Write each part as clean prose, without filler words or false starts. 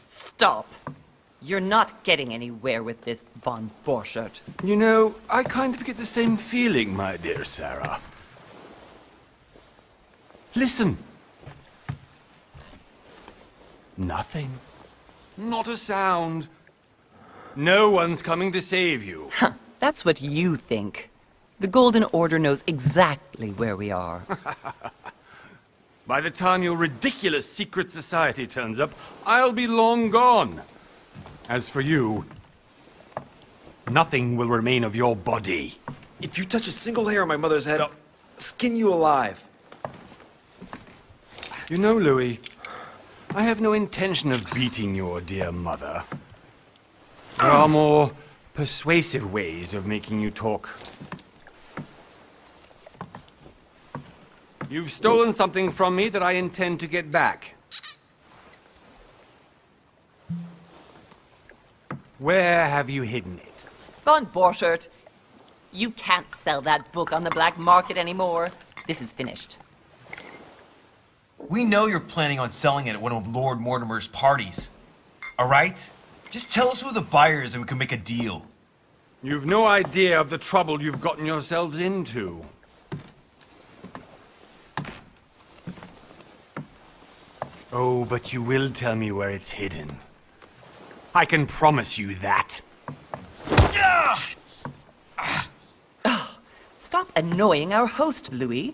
Stop. You're not getting anywhere with this, von Borchert. You know, I kind of get the same feeling, my dear Sarah. Listen. Nothing. Not a sound. No one's coming to save you. Huh, that's what you think. The Golden Order knows exactly where we are. By the time your ridiculous secret society turns up, I'll be long gone. As for you, nothing will remain of your body. If you touch a single hair on my mother's head, I'll skin you alive. You know, Louis, I have no intention of beating your dear mother. There are more persuasive ways of making you talk. You've stolen something from me that I intend to get back. Where have you hidden it? Von Borchert, you can't sell that book on the black market anymore. This is finished. We know you're planning on selling it at one of Lord Mortimer's parties. All right? Just tell us who the buyer is and we can make a deal. You've no idea of the trouble you've gotten yourselves into. Oh, but you will tell me where it's hidden. I can promise you that. Stop annoying our host, Louis.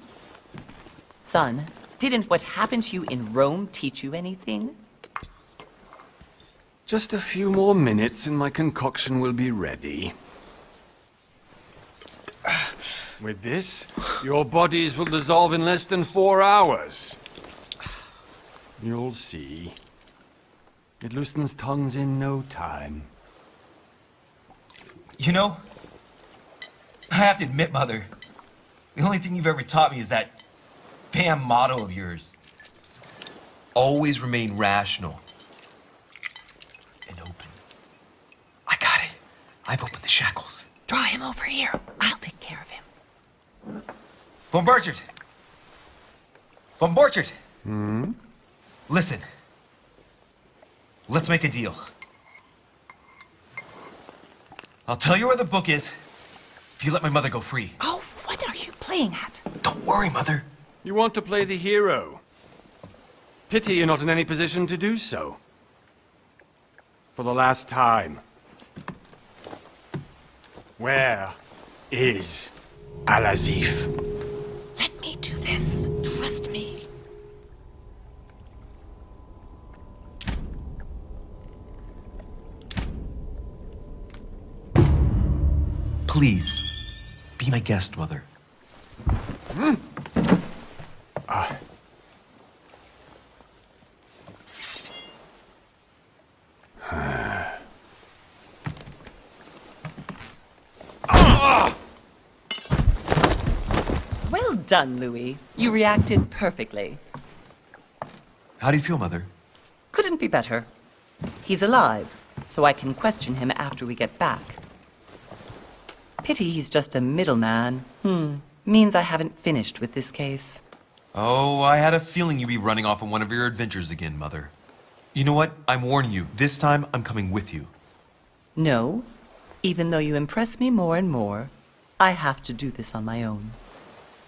Son, didn't what happened to you in Rome teach you anything? Just a few more minutes and my concoction will be ready. With this, your bodies will dissolve in less than 4 hours. You'll see. It loosens tongues in no time. You know, I have to admit, Mother, the only thing you've ever taught me is that damn motto of yours. Always remain rational and open. I got it. I've opened the shackles. Draw him over here. I'll take care of him. Von Borchert! Von Borchert! Hmm? Listen. Let's make a deal. I'll tell you where the book is if you let my mother go free. Oh, what are you playing at? Don't worry, Mother. You want to play the hero. Pity you're not in any position to do so. For the last time. Where is Al-Azif? Let me do this. Trust me. Please, be my guest, Mother. Well done, Louis. You reacted perfectly. How do you feel, Mother? Couldn't be better. He's alive, so I can question him after we get back. Pity he's just a middleman. Means I haven't finished with this case. Oh, I had a feeling you'd be running off on one of your adventures again, Mother. You know what? I'm warning you. This time, I'm coming with you. No. Even though you impress me more and more, I have to do this on my own.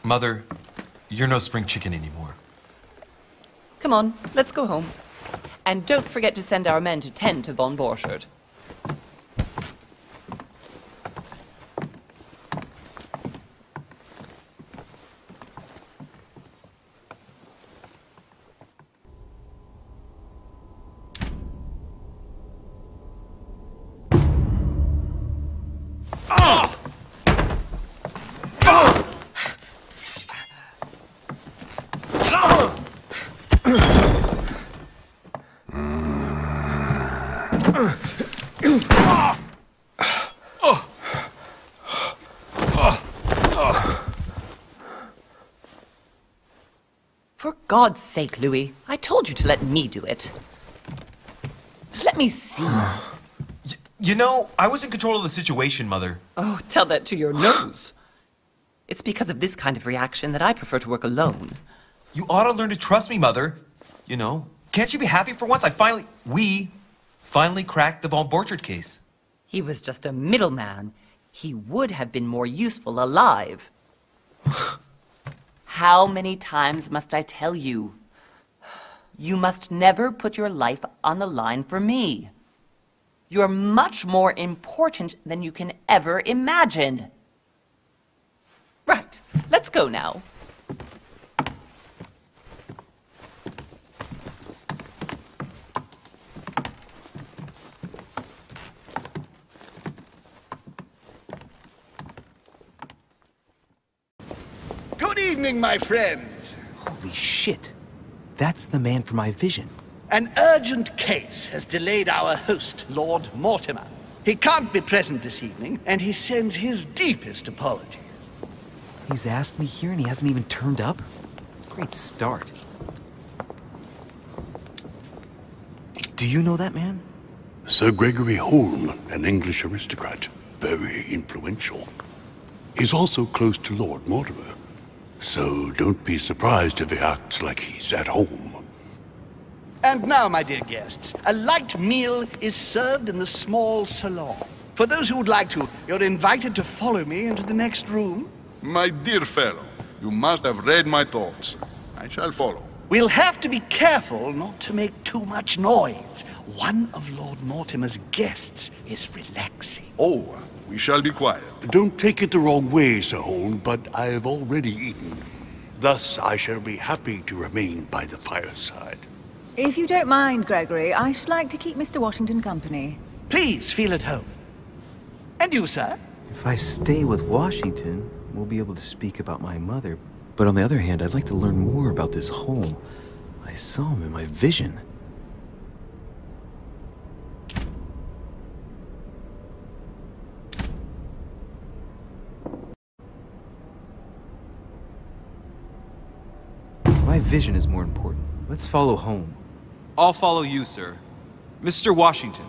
Mother, you're no spring chicken anymore. Come on, let's go home. And don't forget to send our men to tend to von Borchert. For God's sake, Louis, I told you to let me do it. Let me see. You know, I was in control of the situation, Mother. Oh, tell that to your nose. It's because of this kind of reaction that I prefer to work alone. You ought to learn to trust me, Mother. You know, Can't you be happy for once? We finally cracked the Von Borchard case. He was just a middleman. He would have been more useful alive. How many times must I tell you? You must never put your life on the line for me. You're much more important than you can ever imagine. Right, let's go now. Good evening, my friends. Holy shit. That's the man from my vision. An urgent case has delayed our host, Lord Mortimer. He can't be present this evening, and he sends his deepest apologies. He's asked me here and he hasn't even turned up? Great start. Do you know that man? Sir Gregory Holm, an English aristocrat. Very influential. He's also close to Lord Mortimer. So don't be surprised if he acts like he's at home. And now, my dear guests, a light meal is served in the small salon. For those who would like to, you're invited to follow me into the next room. My dear fellow, you must have read my thoughts. I shall follow. We'll have to be careful not to make too much noise. One of Lord Mortimer's guests is relaxing. Oh, we shall be quiet. Don't take it the wrong way, Sir Holm, but I have already eaten. Thus, I shall be happy to remain by the fireside. If you don't mind, Gregory, I should like to keep Mr. Washington company. Please feel at home. And you, sir? If I stay with Washington, we'll be able to speak about my mother. But on the other hand, I'd like to learn more about this Holm. I saw him in my vision. My vision is more important. Let's follow Holm. I'll follow you, sir. Mr. Washington,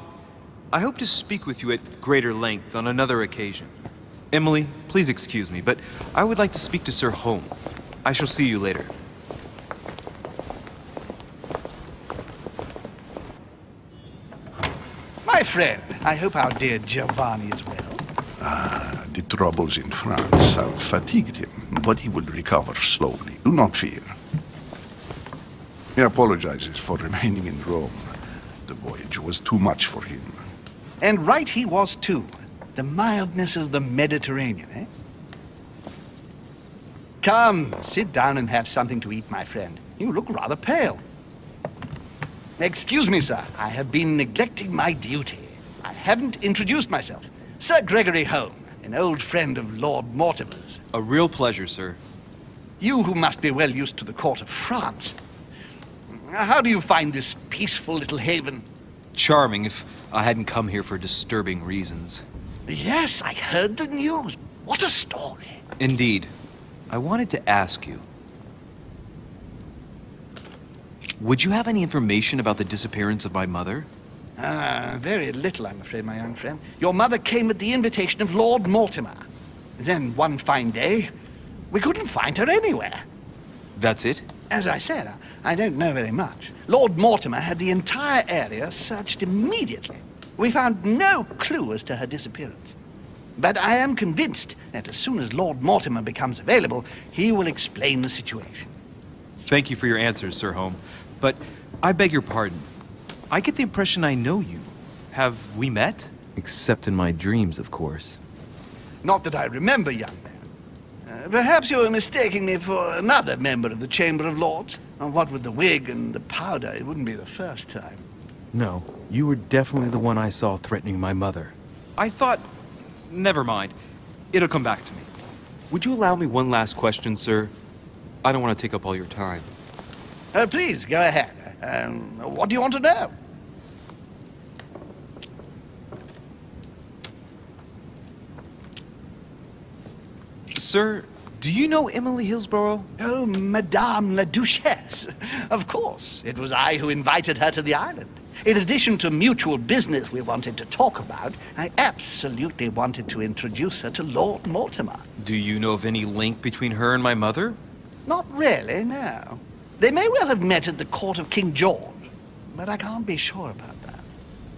I hope to speak with you at greater length on another occasion. Emily, please excuse me, but I would like to speak to Sir Holm. I shall see you later. My friend, I hope our dear Giovanni is well. The troubles in France have fatigued him, but he will recover slowly. Do not fear. He apologizes for remaining in Rome. The voyage was too much for him. And right he was too. The mildness of the Mediterranean, eh? Come, sit down and have something to eat, my friend. You look rather pale. Excuse me, sir. I have been neglecting my duty. I haven't introduced myself. Sir Gregory Holm, an old friend of Lord Mortimer's. A real pleasure, sir. You who must be well used to the court of France. How do you find this peaceful little haven? Charming if I hadn't come here for disturbing reasons. Yes, I heard the news. What a story. Indeed. I wanted to ask you. Would you have any information about the disappearance of my mother? Very little, I'm afraid, my young friend. Your mother came at the invitation of Lord Mortimer. Then, one fine day, we couldn't find her anywhere. That's it? As I said, I don't know very much. Lord Mortimer had the entire area searched immediately. We found no clue as to her disappearance. But I am convinced that as soon as Lord Mortimer becomes available, he will explain the situation. Thank you for your answers, Sir Holm. But I beg your pardon. I get the impression I know you. Have we met? Except in my dreams, of course. Not that I remember, young man. Perhaps you are mistaking me for another member of the Chamber of Lords. And what with the wig and the powder, it wouldn't be the first time. No, you were definitely the one I saw threatening my mother. I thought... Never mind. It'll come back to me. Would you allow me one last question, sir? I don't want to take up all your time. Please, go ahead. What do you want to know? Sir, do you know Emily Hillsborough? Oh, Madame la Duchesse. Of course. It was I who invited her to the island. In addition to mutual business we wanted to talk about, I absolutely wanted to introduce her to Lord Mortimer. Do you know of any link between her and my mother? Not really, no. They may well have met at the court of King George. but I can't be sure about that.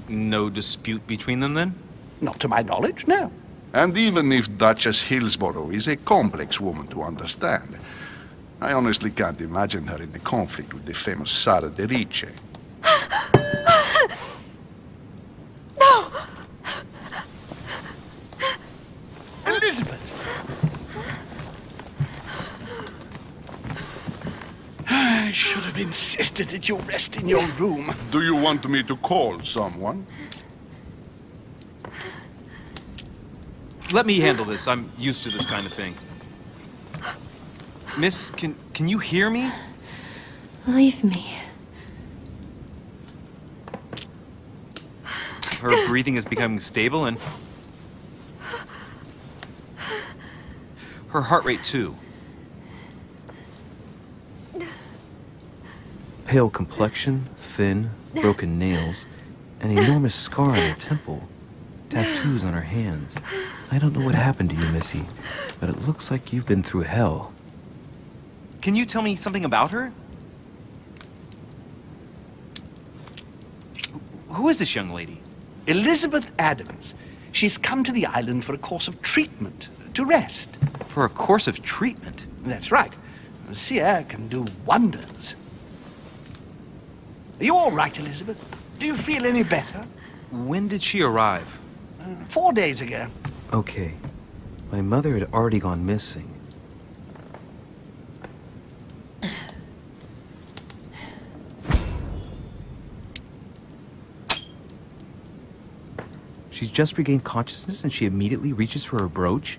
No dispute between them, then? Not to my knowledge, no. And even if Duchess Hillsborough is a complex woman to understand, I honestly can't imagine her in a conflict with the famous Sarah De Richet. No! Elizabeth! I should have insisted that you rest in your room. Do you want me to call someone? Let me handle this. I'm used to this kind of thing. Miss, can you hear me? Leave me. Her breathing is becoming stable and... her heart rate too. Pale complexion, thin, broken nails, an enormous scar on her temple, tattoos on her hands. I don't know what happened to you, Missy, but it looks like you've been through hell. Can you tell me something about her? Who is this young lady? Elizabeth Adams. She's come to the island for a course of treatment, to rest. For a course of treatment? That's right. Sea air can do wonders. Are you all right, Elizabeth? Do you feel any better? When did she arrive? 4 days ago. Okay. My mother had already gone missing. She's just regained consciousness and she immediately reaches for her brooch?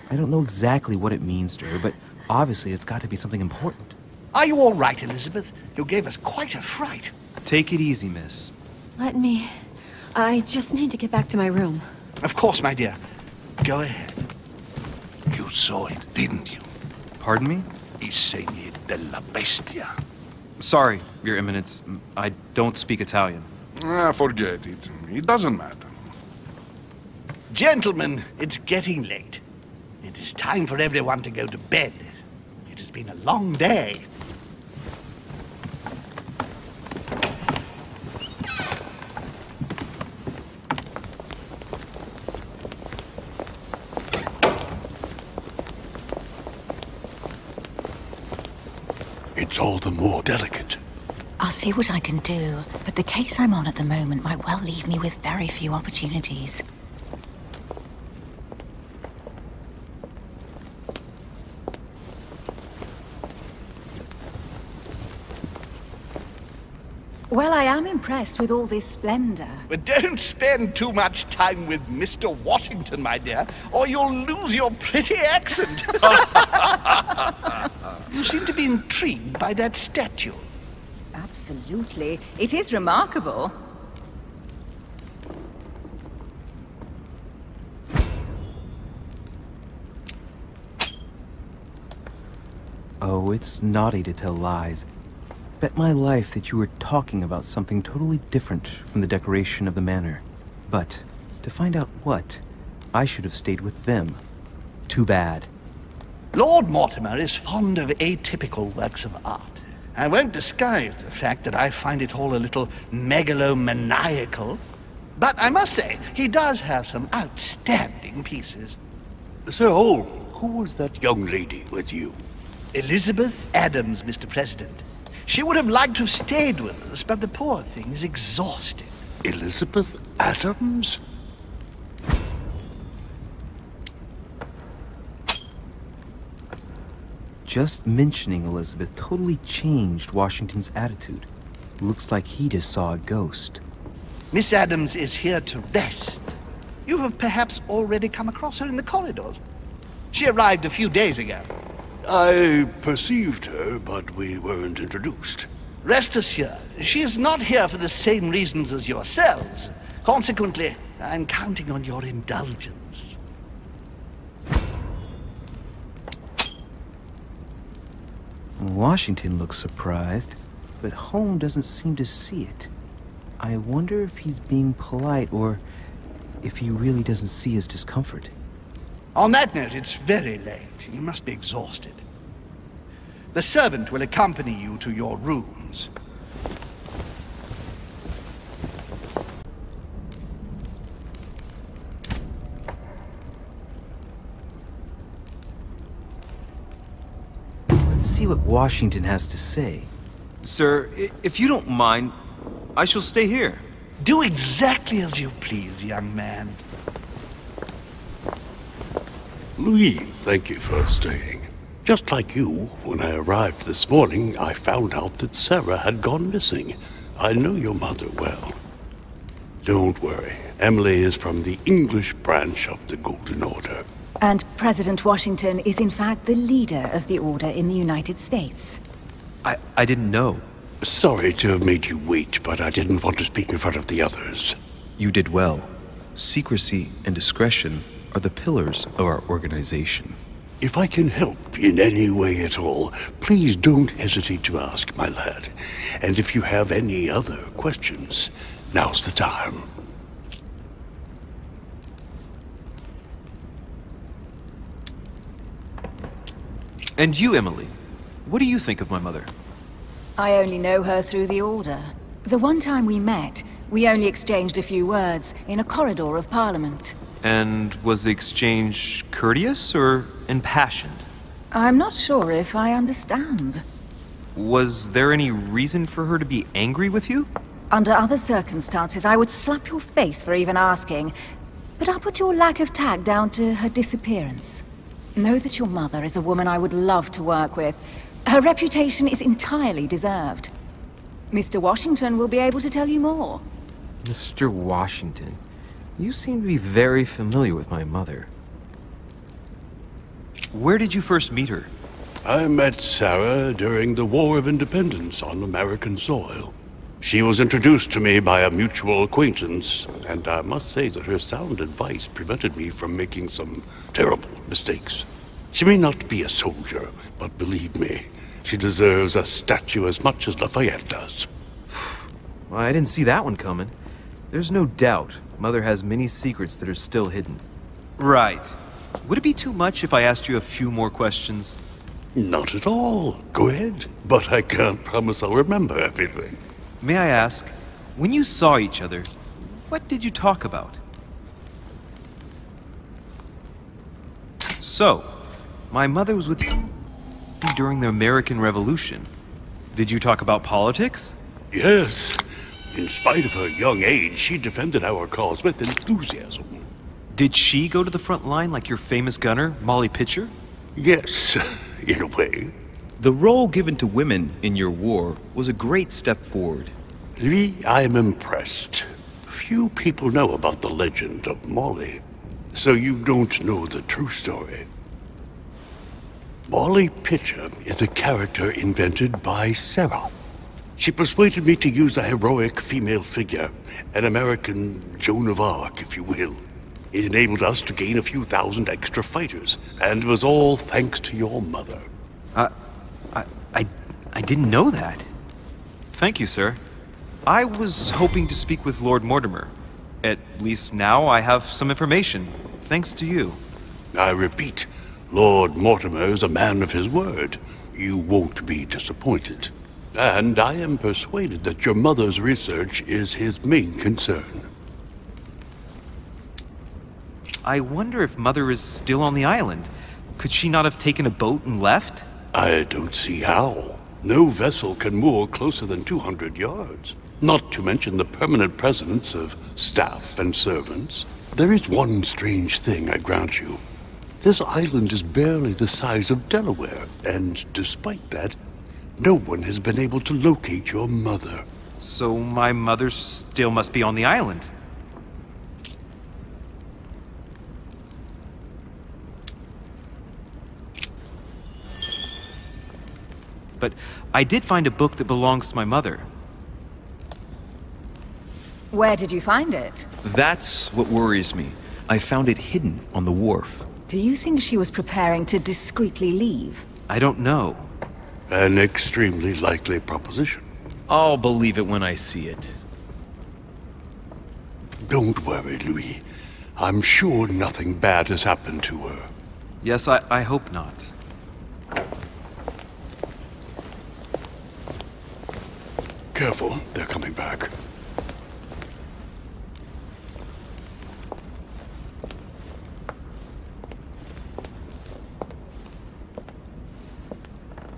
I don't know exactly what it means to her, but obviously it's got to be something important. Are you all right, Elizabeth? You gave us quite a fright. Take it easy, miss. Let me... I just need to get back to my room. Of course, my dear. Go ahead. You saw it, didn't you? Pardon me? I segni della bestia. Sorry, Your Eminence. I don't speak Italian. Forget it. It doesn't matter. Gentlemen, it's getting late. It is time for everyone to go to bed. It has been a long day. It's all the more delicate. I'll see what I can do, but the case I'm on at the moment might well leave me with very few opportunities. Well, I am impressed with all this splendor. But don't spend too much time with Mr. Washington, my dear, or you'll lose your pretty accent. You seem to be intrigued by that statue. Absolutely. It is remarkable. Oh, it's naughty to tell lies. Bet my life that you were talking about something totally different from the decoration of the manor. But, to find out what, I should have stayed with them. Too bad. Lord Mortimer is fond of atypical works of art. I won't disguise the fact that I find it all a little megalomaniacal. But I must say, he does have some outstanding pieces. Sir Holm, who was that young lady with you? Elizabeth Adams, Mr. President. She would have liked to have stayed with us, but the poor thing is exhausted. Elizabeth Adams? Just mentioning Elizabeth totally changed Washington's attitude. Looks like he just saw a ghost. Miss Adams is here to rest. You have perhaps already come across her in the corridors. She arrived a few days ago. I perceived her, but we weren't introduced. Rest assured, she is not here for the same reasons as yourselves. Consequently, I'm counting on your indulgence. Washington looks surprised, but Holm doesn't seem to see it. I wonder if he's being polite or if he really doesn't see his discomfort. On that note, it's very late. You must be exhausted. The servant will accompany you to your rooms. see what Washington has to say. Sir, if you don't mind, I shall stay here. Do exactly as you please, young man. Louis, thank you for staying. Just like you, when I arrived this morning, I found out that Sarah had gone missing. I know your mother well. Don't worry. Emily is from the English branch of the Golden Order. And President Washington is in fact the leader of the Order in the United States. I didn't know. Sorry to have made you wait, but I didn't want to speak in front of the others. You did well. Secrecy and discretion are the pillars of our organization. If I can help in any way at all, please don't hesitate to ask, my lad. And if you have any other questions, now's the time. And you, Emily, what do you think of my mother? I only know her through the Order. The one time we met, we only exchanged a few words in a corridor of Parliament. And was the exchange courteous or impassioned? I'm not sure if I understand. Was there any reason for her to be angry with you? Under other circumstances, I would slap your face for even asking. But I'll put your lack of tact down to her disappearance. Know that your mother is a woman I would love to work with. Her reputation is entirely deserved. Mr. Washington will be able to tell you more. Mr. Washington, you seem to be very familiar with my mother. Where did you first meet her? I met Sarah during the War of Independence on American soil. She was introduced to me by a mutual acquaintance, and I must say that her sound advice prevented me from making some terrible mistakes. She may not be a soldier, but believe me, she deserves a statue as much as Lafayette does. Well, I didn't see that one coming. There's no doubt Mother has many secrets that are still hidden. Right. Would it be too much if I asked you a few more questions? Not at all. Go ahead. But I can't promise I'll remember everything. May I ask, when you saw each other, what did you talk about? So, my mother was with you during the American Revolution. Did you talk about politics? Yes. In spite of her young age, she defended our cause with enthusiasm. Did she go to the front line like your famous gunner, Molly Pitcher? Yes, in a way. The role given to women in your war was a great step forward. Lee, I'm impressed. Few people know about the legend of Molly, so you don't know the true story. Molly Pitcher is a character invented by Sarah. She persuaded me to use a heroic female figure, an American Joan of Arc, if you will. It enabled us to gain a few thousand extra fighters, and it was all thanks to your mother. I didn't know that. Thank you, sir. I was hoping to speak with Lord Mortimer. At least now I have some information, thanks to you. I repeat, Lord Mortimer is a man of his word. You won't be disappointed. And I am persuaded that your mother's research is his main concern. I wonder if Mother is still on the island. Could she not have taken a boat and left? I don't see how. No vessel can moor closer than 200 yards. Not to mention the permanent presence of staff and servants. There is one strange thing, I grant you. This island is barely the size of Delaware, and despite that, no one has been able to locate your mother. So my mother still must be on the island. But I did find a book that belongs to my mother. Where did you find it? That's what worries me. I found it hidden on the wharf. Do you think she was preparing to discreetly leave? I don't know. An extremely likely proposition. I'll believe it when I see it. Don't worry, Louis. I'm sure nothing bad has happened to her. Yes, I hope not. Careful, they're coming back.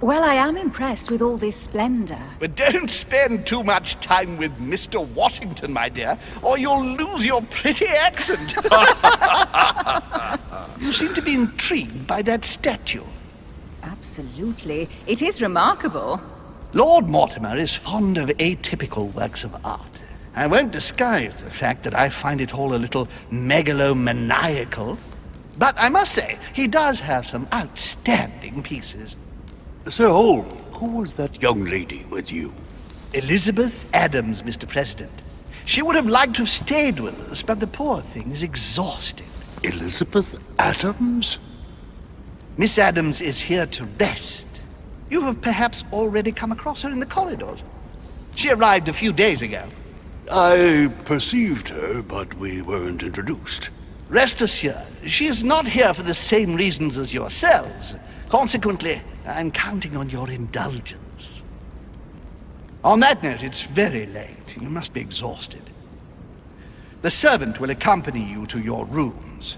Well, I am impressed with all this splendor. But don't spend too much time with Mr. Washington, my dear, or you'll lose your pretty accent. You seem to be intrigued by that statue. Absolutely. It is remarkable. Lord Mortimer is fond of atypical works of art. I won't disguise the fact that I find it all a little megalomaniacal. But I must say, he does have some outstanding pieces. Sir Holm, who was that young lady with you? Elizabeth Adams, Mr. President. She would have liked to have stayed with us, but the poor thing is exhausted. Elizabeth Adams? Miss Adams is here to rest. You have perhaps already come across her in the corridors. She arrived a few days ago. I perceived her, but we weren't introduced. Rest assured, she is not here for the same reasons as yourselves. Consequently, I'm counting on your indulgence. On that note, it's very late. You must be exhausted. The servant will accompany you to your rooms.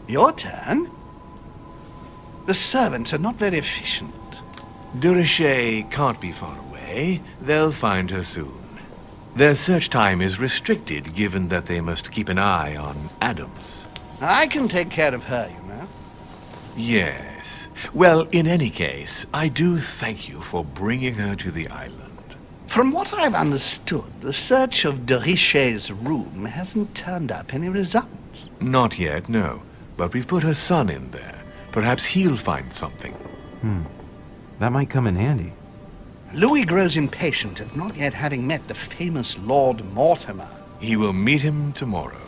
Your turn? The servants are not very efficient. De Richet can't be far away. They'll find her soon. Their search time is restricted, given that they must keep an eye on Adams. I can take care of her, you know. Yes. Well, in any case, I do thank you for bringing her to the island. From what I've understood, the search of De Richet's room hasn't turned up any results. Not yet, no. But we've put her son in there. Perhaps he'll find something. That might come in handy. Louis grows impatient at not yet having met the famous Lord Mortimer. He will meet him tomorrow.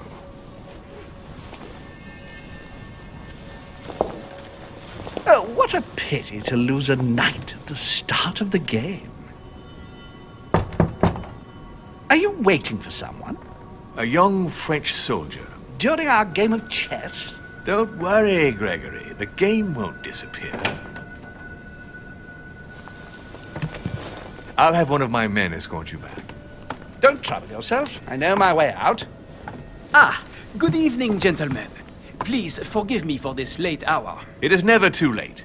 Oh, what a pity to lose a knight at the start of the game. Are you waiting for someone? A young French soldier. During our game of chess? Don't worry, Gregory. The game won't disappear. I'll have one of my men escort you back. Don't trouble yourself. I know my way out. Ah, good evening, gentlemen. Please forgive me for this late hour. It is never too late,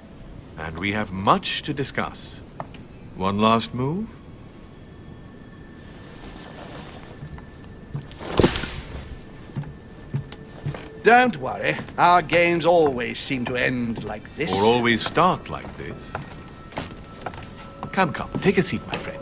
and we have much to discuss. One last move? Don't worry. Our games always seem to end like this. Or always start like this. Come, take a seat, my friend.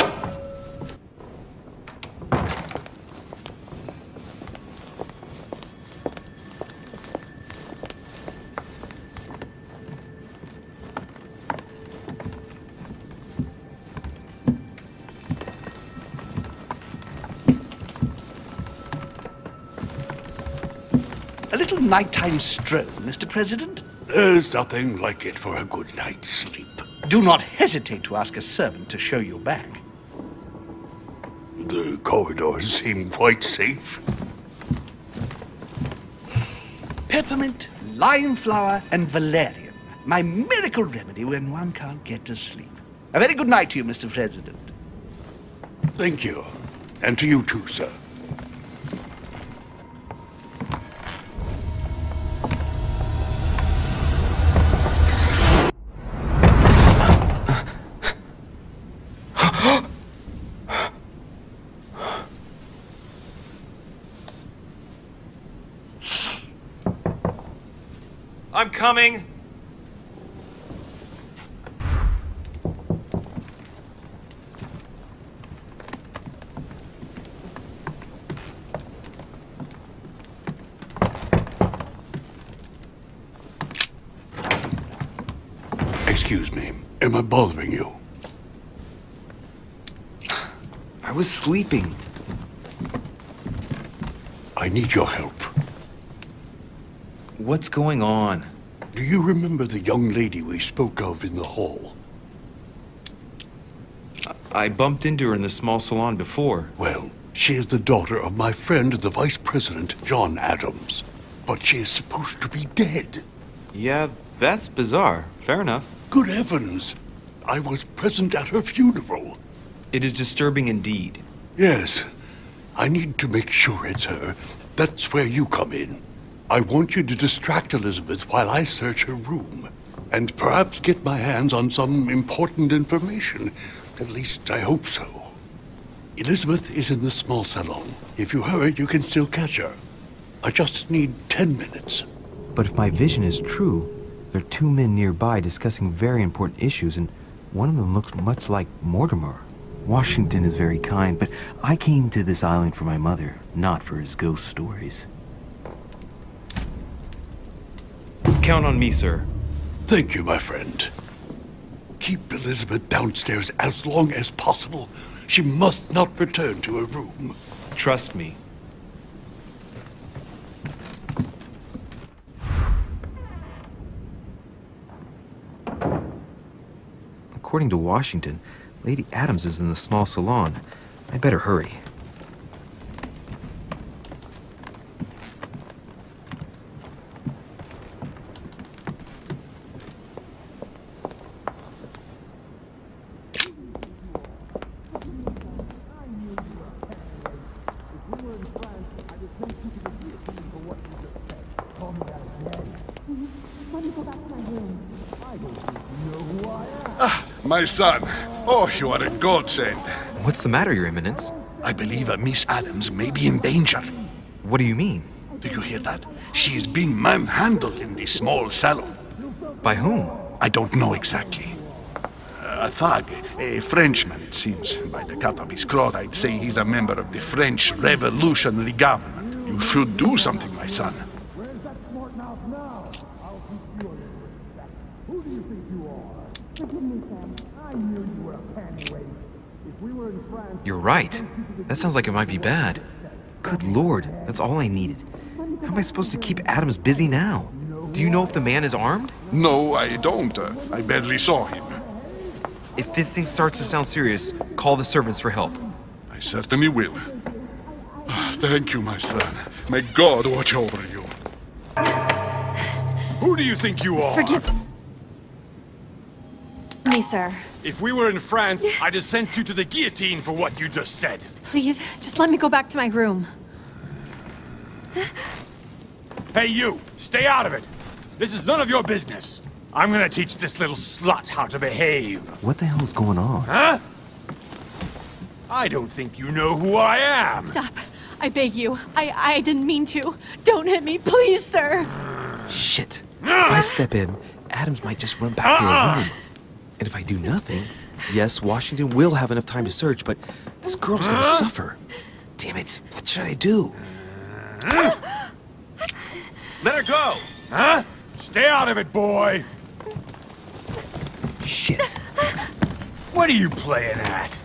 A little nighttime stroll, Mr. President? There's nothing like it for a good night's sleep. Do not hesitate to ask a servant to show you back. The corridors seem quite safe. Peppermint, lime flower, and valerian. My miracle remedy when one can't get to sleep. A very good night to you, Mr. President. Thank you. And to you too, sir. I'm coming! Excuse me. Am I bothering you? I was sleeping. I need your help. What's going on? Do you remember the young lady we spoke of in the hall? I bumped into her in the small salon before. Well, she is the daughter of my friend, the Vice President, John Adams. But she is supposed to be dead. Yeah, that's bizarre. Fair enough. Good heavens! I was present at her funeral. It is disturbing indeed. Yes. I need to make sure it's her. That's where you come in. I want you to distract Elizabeth while I search her room. And perhaps get my hands on some important information. At least I hope so. Elizabeth is in the small salon. If you hurry, you can still catch her. I just need 10 minutes. But if my vision is true, there are two men nearby discussing very important issues, and one of them looks much like Mortimer. Washington is very kind, but I came to this island for my mother, not for his ghost stories. Count on me, sir. Thank you, my friend. Keep Elizabeth downstairs as long as possible. She must not return to her room. Trust me. According to Washington, Lady Adams is in the small salon. I better hurry. My son. Oh, you are a godsend. What's the matter, Your Eminence? I believe Miss Adams may be in danger. What do you mean? Do you hear that? She is being manhandled in this small salon. By whom? I don't know exactly. A thug, a Frenchman, it seems. By the cut of his cloth, I'd say he's a member of the French Revolutionary Government. You should do something, my son. You're right. That sounds like it might be bad. Good lord, that's all I needed. How am I supposed to keep Adams busy now? Do you know if the man is armed? No, I don't. I barely saw him. If this thing starts to sound serious, call the servants for help. I certainly will. Thank you, my son. May God watch over you. Who do you think you are? Forgive me, sir. If we were in France, I'd have sent you to the guillotine for what you just said. Please, just let me go back to my room. Hey, you! Stay out of it! This is none of your business. I'm gonna teach this little slut how to behave. What the hell is going on? Huh? I don't think you know who I am. Stop. I beg you. I didn't mean to. Don't hit me, please, sir. Shit. If I step in, Adams might just run back to her room. And if I do nothing, yes, Washington will have enough time to search, but this girl's gonna suffer. Damn it, what should I do? Let her go! Huh? Stay out of it, boy! Shit. What are you playing at?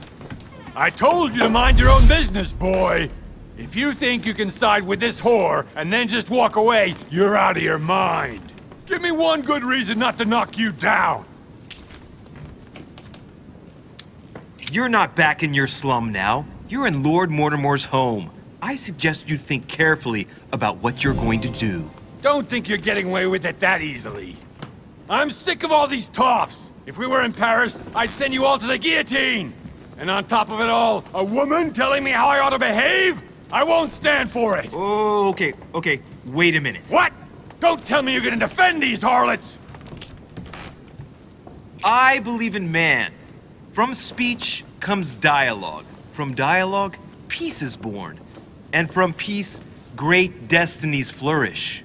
I told you to mind your own business, boy! If you think you can side with this whore and then just walk away, you're out of your mind. Give me one good reason not to knock you down. You're not back in your slum now. You're in Lord Mortimer's home. I suggest you think carefully about what you're going to do. Don't think you're getting away with it that easily. I'm sick of all these toffs. If we were in Paris, I'd send you all to the guillotine. And on top of it all, a woman telling me how I ought to behave? I won't stand for it. Oh, okay. Wait a minute. What? Don't tell me you're gonna defend these harlots! I believe in man. From speech comes dialogue. From dialogue, peace is born. And from peace, great destinies flourish.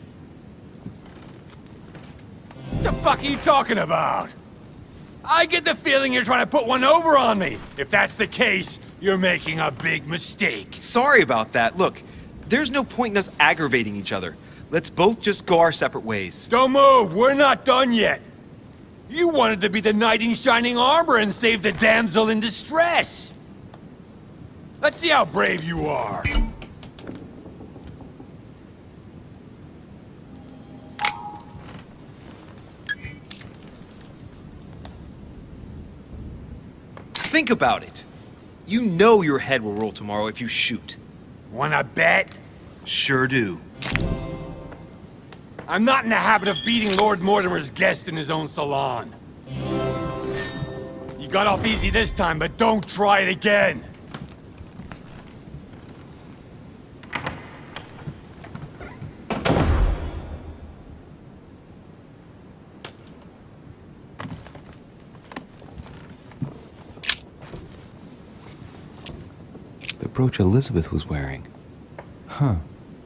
The fuck are you talking about? I get the feeling you're trying to put one over on me. If that's the case, you're making a big mistake. Sorry about that. Look, there's no point in us aggravating each other. Let's both just go our separate ways. Don't move. We're not done yet. You wanted to be the knight in shining armor and save the damsel in distress. Let's see how brave you are. Think about it. You know your head will roll tomorrow if you shoot. Wanna bet? Sure do. I'm not in the habit of beating Lord Mortimer's guest in his own salon. You got off easy this time, but don't try it again. The brooch Elizabeth was wearing. Huh.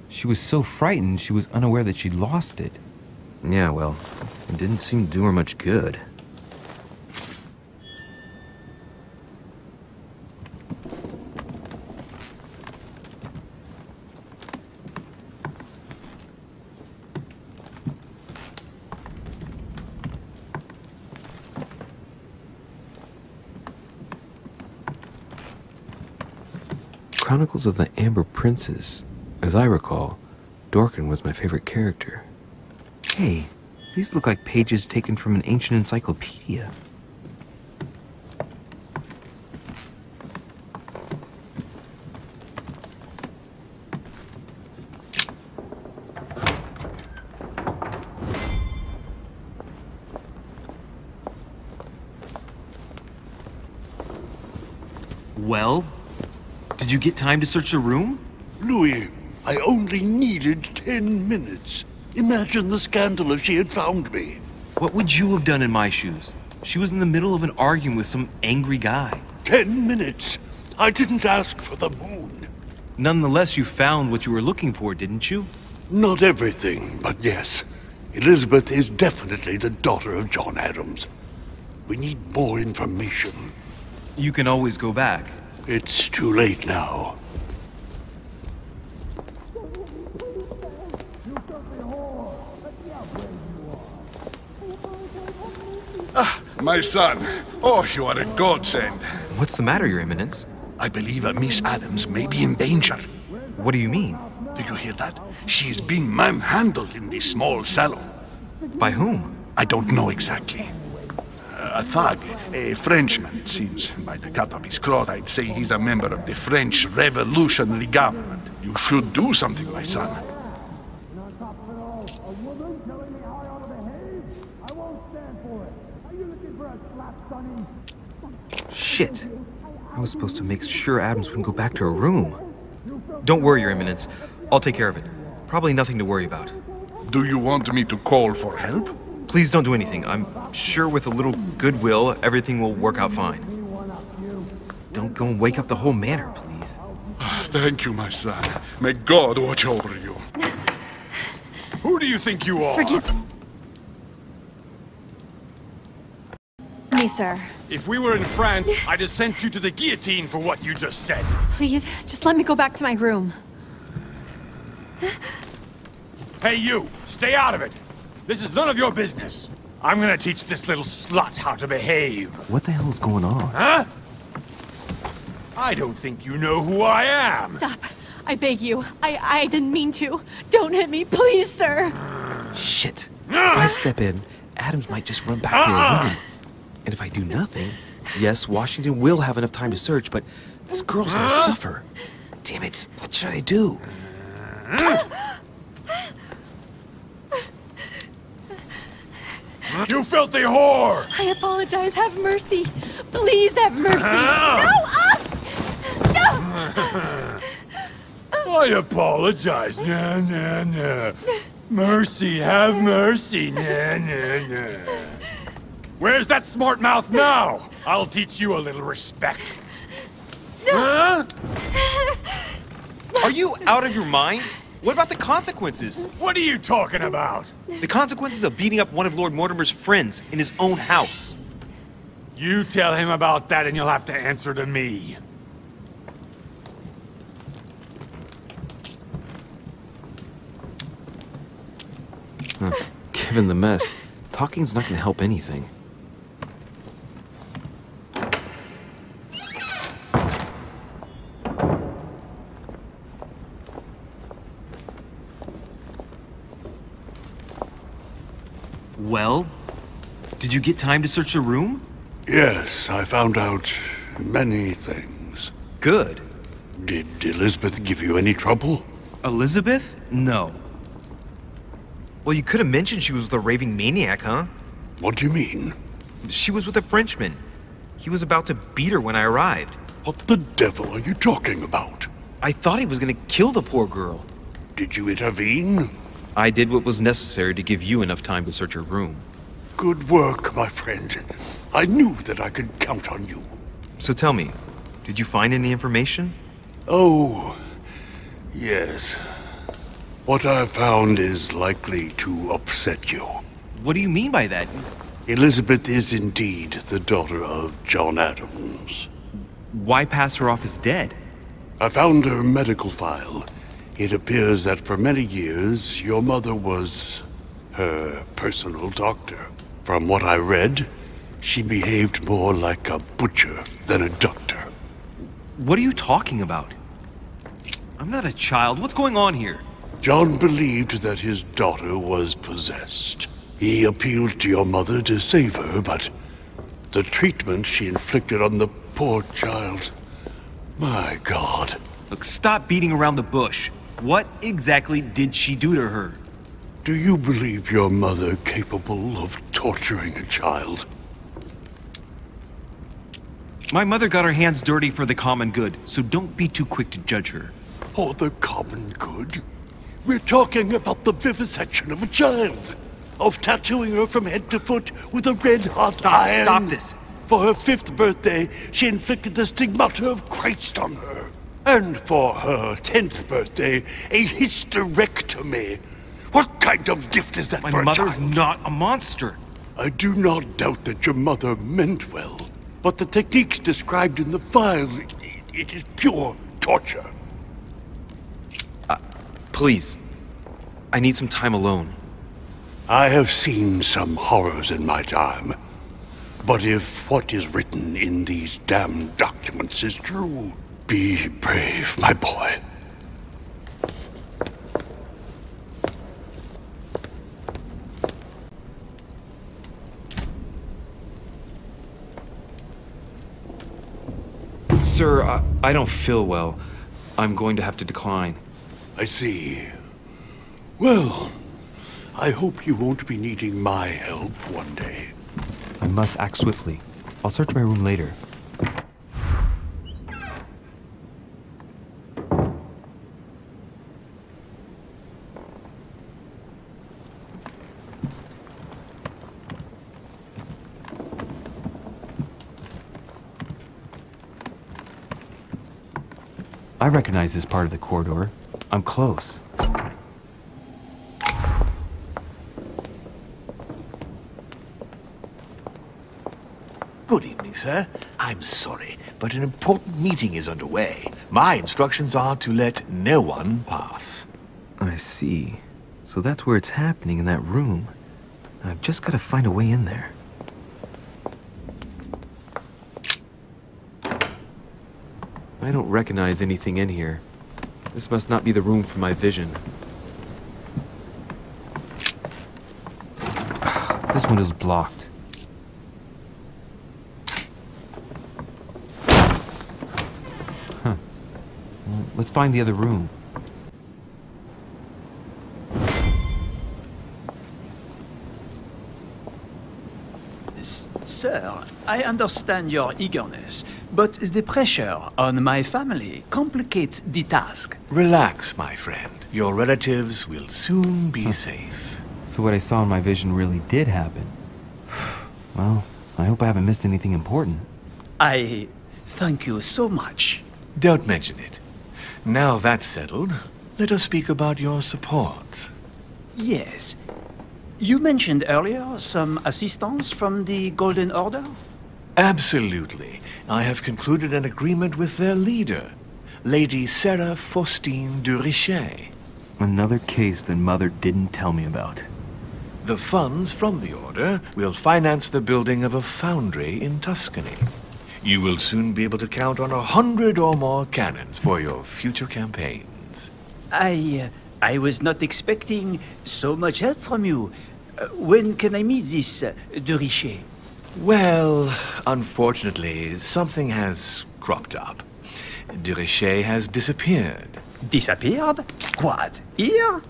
She was so frightened she was unaware that she'd lost it. Yeah, well, it didn't seem to do her much good. Chronicles of the Amber Princess. As I recall, Dorkin was my favorite character. Hey, these look like pages taken from an ancient encyclopedia. Well, did you get time to search the room? Louis, I only needed 10 minutes. Imagine the scandal if she had found me. What would you have done in my shoes? She was in the middle of an argument with some angry guy. 10 minutes? I didn't ask for the moon. Nonetheless, you found what you were looking for, didn't you? Not everything, but yes. Elizabeth is definitely the daughter of John Adams. We need more information. You can always go back. It's too late now. Ah, my son. Oh, you are a godsend. What's the matter, Your Eminence? I believe Miss Adams may be in danger. What do you mean? Do you hear that? She is being manhandled in this small salon. By whom? I don't know exactly. A thug, a Frenchman, it seems. By the cut of his cloth, I'd say he's a member of the French Revolutionary Government. You should do something, my son. Shit. I was supposed to make sure Adams wouldn't go back to her room. Don't worry, Your Eminence. I'll take care of it. Probably nothing to worry about. Do you want me to call for help? Please don't do anything. I'm sure with a little goodwill, everything will work out fine. Don't go and wake up the whole manor, please. Thank you, my son. May God watch over you. Who do you think you are? Forgive me, sir. If we were in France, I'd have sent you to the guillotine for what you just said. Please, just let me go back to my room. Hey, you! Stay out of it! This is none of your business. I'm gonna teach this little slut how to behave. What the hell is going on? Huh? I don't think you know who I am. Stop. I beg you. I didn't mean to. Don't hit me, please, sir. Shit. If I step in, Adams might just run back to her room. And if I do nothing, yes, Washington will have enough time to search, but this girl's gonna suffer. Damn it, what should I do? You filthy whore! I apologize. Have mercy. Please have mercy. No! I apologize. Nah, nah, nah. Mercy, have mercy. Nah, nah, nah. Where's that smart mouth now? I'll teach you a little respect. Huh? Are you out of your mind? What about the consequences? What are you talking about? The consequences of beating up one of Lord Mortimer's friends in his own house. You tell him about that and you'll have to answer to me. Given the mess, talking's not gonna help anything. Well, did you get time to search the room? Yes, I found out many things. good. Did Elizabeth give you any trouble? Elizabeth? No. Well, you could have mentioned she was with a raving maniac, huh? What do you mean? She was with a Frenchman. He was about to beat her when I arrived. What the devil are you talking about? I thought he was gonna kill the poor girl. Did you intervene? I did what was necessary to give you enough time to search her room. Good work, my friend. I knew that I could count on you. So tell me, did you find any information? Oh, yes. What I found is likely to upset you. What do you mean by that? Elizabeth is indeed the daughter of John Adams. Why pass her off as dead? I found her medical file. It appears that for many years, your mother was her personal doctor. From what I read, she behaved more like a butcher than a doctor. What are you talking about? I'm not a child. What's going on here? John believed that his daughter was possessed. He appealed to your mother to save her, but the treatment she inflicted on the poor child... My God. Look, stop beating around the bush. What exactly did she do to her? Do you believe your mother capable of torturing a child? My mother got her hands dirty for the common good, so don't be too quick to judge her. For the common good? We're talking about the vivisection of a child. Of tattooing her from head to foot with a red-hot iron. Stop this. For her 5th birthday, she inflicted the stigmata of Christ on her. And for her 10th birthday, a hysterectomy. What kind of gift is that for a child? My mother's not a monster. I do not doubt that your mother meant well. But the techniques described in the file, it is pure torture. Please. I need some time alone. I have seen some horrors in my time. But if what is written in these damned documents is true, be brave, my boy. Sir, I don't feel well. I'm going to have to decline. I see. Well, I hope you won't be needing my help one day. I must act swiftly. I'll search my room later. I recognize this part of the corridor. I'm close. Good evening, sir. I'm sorry, but an important meeting is underway. My instructions are to let no one pass. I see. So that's where it's happening, in that room. I've just got to find a way in there. I don't recognize anything in here. This must not be the room for my vision. This window's blocked. Huh. Well, let's find the other room. Sir, I understand your eagerness, but the pressure on my family complicates the task. Relax, my friend. Your relatives will soon be safe. So what I saw in my vision really did happen. Well, I hope I haven't missed anything important. I thank you so much. Don't mention it. Now that's settled, let us speak about your support. Yes. You mentioned earlier some assistance from the Golden Order? Absolutely. I have concluded an agreement with their leader, Lady Sarah De Richet. Another case that Mother didn't tell me about. The funds from the Order will finance the building of a foundry in Tuscany. You will soon be able to count on 100 or more cannons for your future campaigns. I was not expecting so much help from you. When can I meet this De Richet? Well, unfortunately, something has cropped up. De Richet has disappeared. Disappeared? What? Here?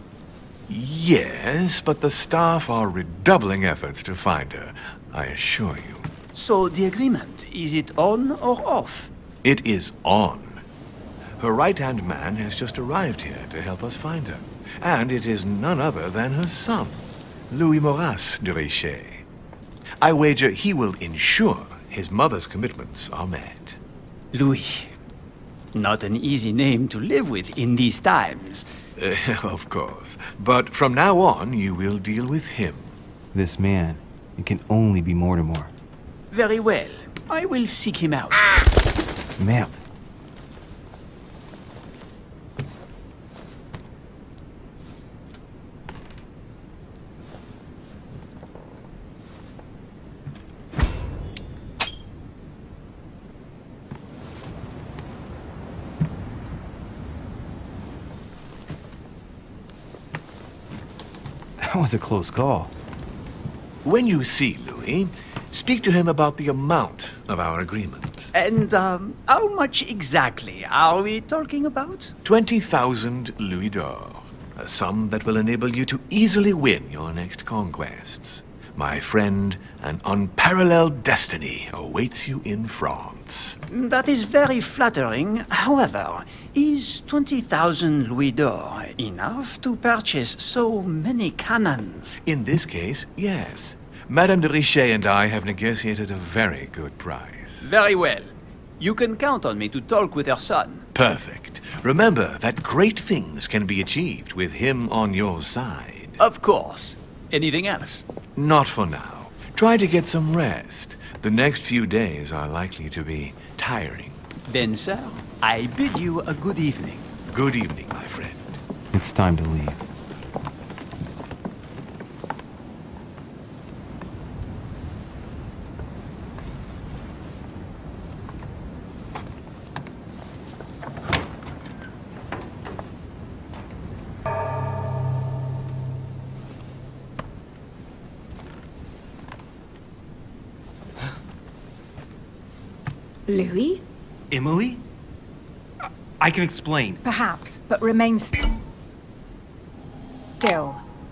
Yes, but the staff are redoubling efforts to find her, I assure you. So the agreement, is it on or off? It is on. Her right-hand man has just arrived here to help us find her. And it is none other than her son, Louis Maurice de Richet. I wager he will ensure his mother's commitments are met. Louis. Not an easy name to live with in these times. Of course. But from now on, you will deal with him. This man, it can only be Mortimer. Very well. I will seek him out. Merde. That was a close call. When you see Louis, speak to him about the amount of our agreement. And, how much exactly are we talking about? 20,000 louis d'or. A sum that will enable you to easily win your next conquests. My friend, an unparalleled destiny awaits you in France. That is very flattering. However, is 20,000 louis d'or enough to purchase so many cannons? In this case, yes. Madame de Richet and I have negotiated a very good price. Very well. You can count on me to talk with her son. Perfect. Remember that great things can be achieved with him on your side. Of course. Anything else? Not for now. Try to get some rest. The next few days are likely to be tiring. Then, sir, I bid you a good evening. Good evening, my friend. It's time to leave. Louis? Emily? I can explain. Perhaps, but remain still.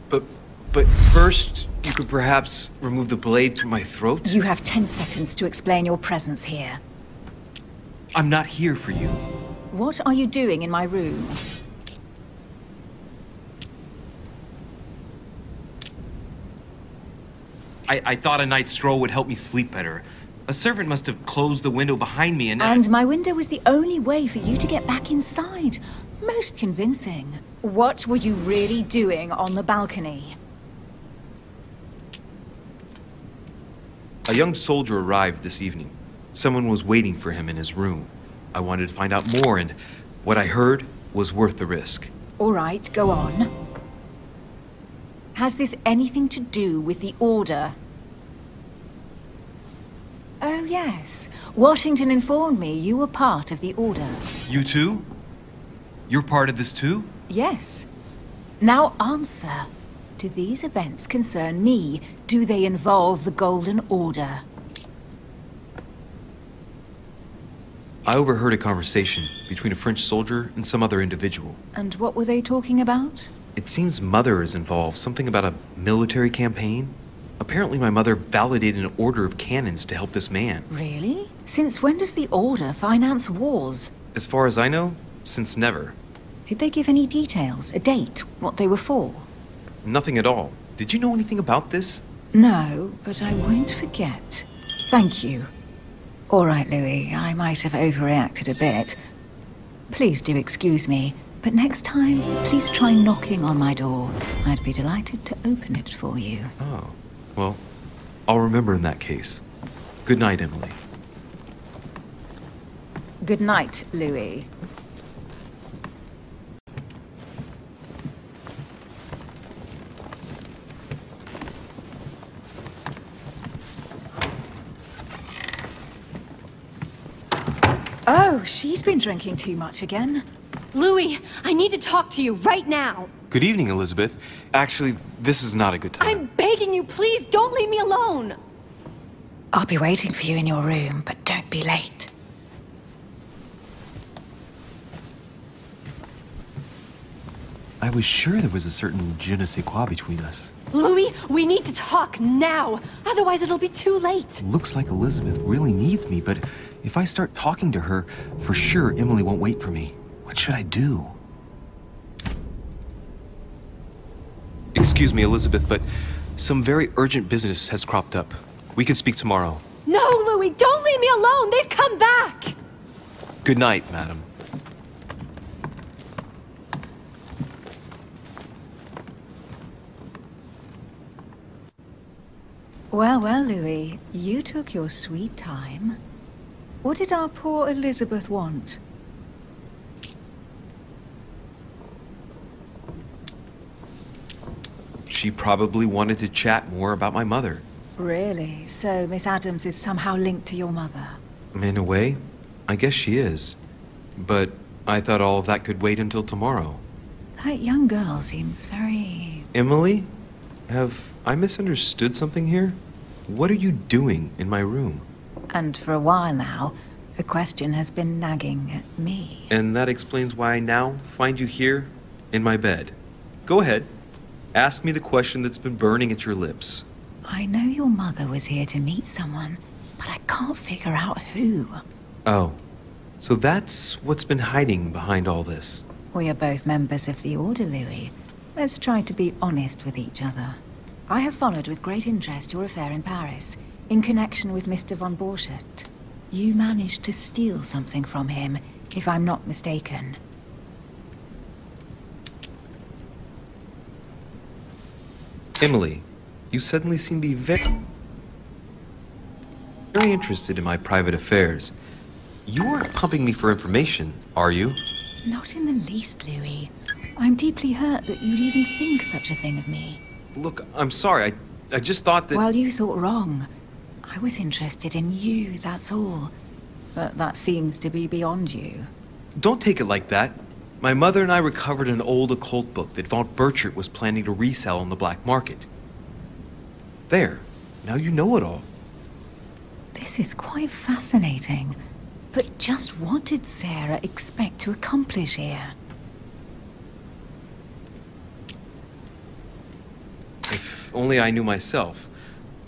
But first, you could perhaps remove the blade from my throat? You have 10 seconds to explain your presence here. I'm not here for you. What are you doing in my room? I thought a night's stroll would help me sleep better. A servant must have closed the window behind me And my window was the only way for you to get back inside. Most convincing. What were you really doing on the balcony? A young soldier arrived this evening. Someone was waiting for him in his room. I wanted to find out more, and what I heard was worth the risk. All right, go on. Has this anything to do with the Order? Oh, yes. Washington informed me you were part of the Order. You too? You're part of this too? Yes. Now answer. Do these events concern me? Do they involve the Golden Order? I overheard a conversation between a French soldier and some other individual. And what were they talking about? It seems Mother is involved, something about a military campaign. Apparently my mother validated an order of cannons to help this man. Really? Since when does the Order finance wars? As far as I know, since never. Did they give any details? A date? What they were for? Nothing at all. Did you know anything about this? No, but I won't forget. Thank you. All right, Louis, I might have overreacted a bit. Please do excuse me, but next time, please try knocking on my door. I'd be delighted to open it for you. Oh, well, I'll remember in that case. Good night, Emily. Good night, Louis. Oh, she's been drinking too much again. Louis, I need to talk to you right now. Good evening, Elizabeth. Actually, this is not a good time. I'm begging you, please don't leave me alone. I'll be waiting for you in your room, but don't be late. I was sure there was a certain je ne sais quoi between us. Louis, we need to talk now. Otherwise it'll be too late. Looks like Elizabeth really needs me, but if I start talking to her, for sure Emily won't wait for me. What should I do? Excuse me, Elizabeth, but some very urgent business has cropped up. We can speak tomorrow. No, Louis, don't leave me alone. They've come back. Good night, madam. Well, well, Louis, you took your sweet time. What did our poor Elizabeth want? She probably wanted to chat more about my mother. Really? So Miss Adams is somehow linked to your mother? In a way, I guess she is. But I thought all of that could wait until tomorrow. That young girl seems very... Emily? Have I misunderstood something here? What are you doing in my room? And for a while now, a question has been nagging at me. And that explains why I now find you here, in my bed. Go ahead. Ask me the question that's been burning at your lips. I know your mother was here to meet someone, but I can't figure out who. Oh, so that's what's been hiding behind all this. We are both members of the Order, Louis. Let's try to be honest with each other. I have followed with great interest your affair in Paris, in connection with Mr. von Borchardt. You managed to steal something from him, if I'm not mistaken. Emily, you suddenly seem to be very interested in my private affairs. You aren't pumping me for information, are you? Not in the least, Louis. I'm deeply hurt that you'd even think such a thing of me. Look, I'm sorry. I just thought that... Well, you thought wrong. I was interested in you, that's all. But that seems to be beyond you. Don't take it like that. My mother and I recovered an old occult book that von Borchardt was planning to resell on the black market. There. Now you know it all. This is quite fascinating. But just what did Sarah expect to accomplish here? If only I knew myself.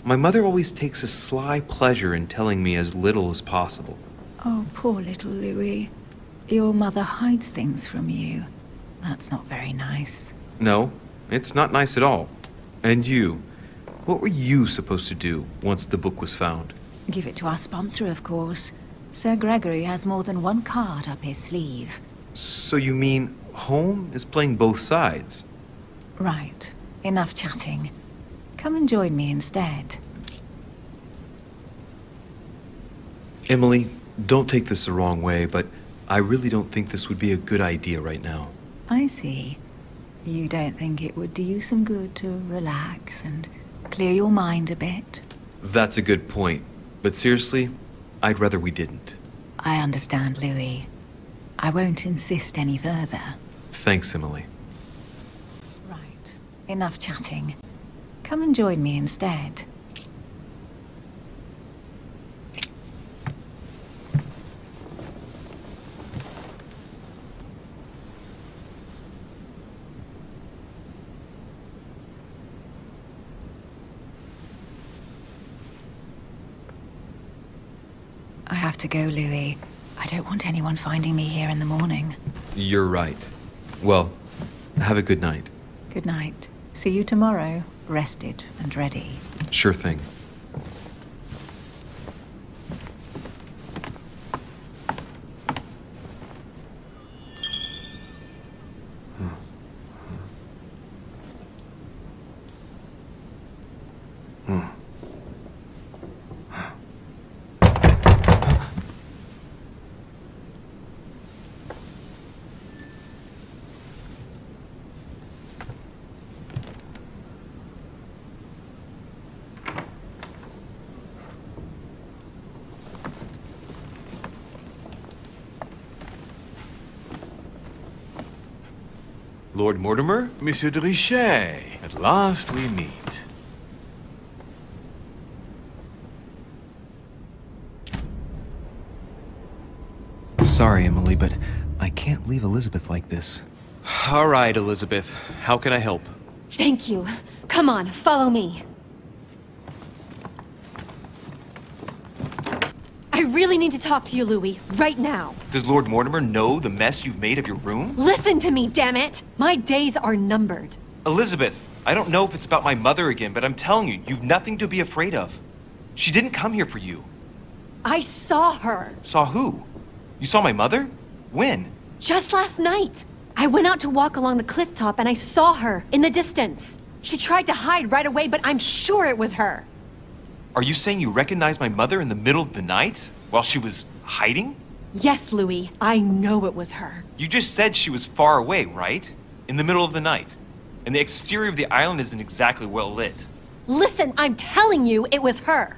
My mother always takes a sly pleasure in telling me as little as possible. Oh, poor little Louis. Your mother hides things from you. That's not very nice. No, it's not nice at all. And you, what were you supposed to do once the book was found? Give it to our sponsor, of course. Sir Gregory has more than one card up his sleeve. So you mean Holm is playing both sides? Right. Enough chatting. Come and join me instead. Emily, don't take this the wrong way, but I really don't think this would be a good idea right now. I see. You don't think it would do you some good to relax and clear your mind a bit? That's a good point. But seriously, I'd rather we didn't. I understand, Louis. I won't insist any further. Thanks, Emily. Right. Enough chatting. Come and join me instead. I have to go, Louis. I don't want anyone finding me here in the morning. You're right. Well, have a good night. Good night. See you tomorrow, rested and ready. Sure thing. Lord Mortimer? Monsieur De Richet, at last we meet. Sorry, Emily, but I can't leave Elizabeth like this. All right, Elizabeth. How can I help? Thank you. Come on, follow me. I really need to talk to you, Louis, right now. Does Lord Mortimer know the mess you've made of your room? Listen to me, damn it! My days are numbered. Elizabeth, I don't know if it's about my mother again, but I'm telling you, you've nothing to be afraid of. She didn't come here for you. I saw her. Saw who? You saw my mother? When? Just last night. I went out to walk along the cliff top and I saw her in the distance. She tried to hide right away, but I'm sure it was her. Are you saying you recognized my mother in the middle of the night? While she was hiding? Yes, Louis. I know it was her. You just said she was far away, right? In the middle of the night. And the exterior of the island isn't exactly well lit. Listen, I'm telling you, it was her.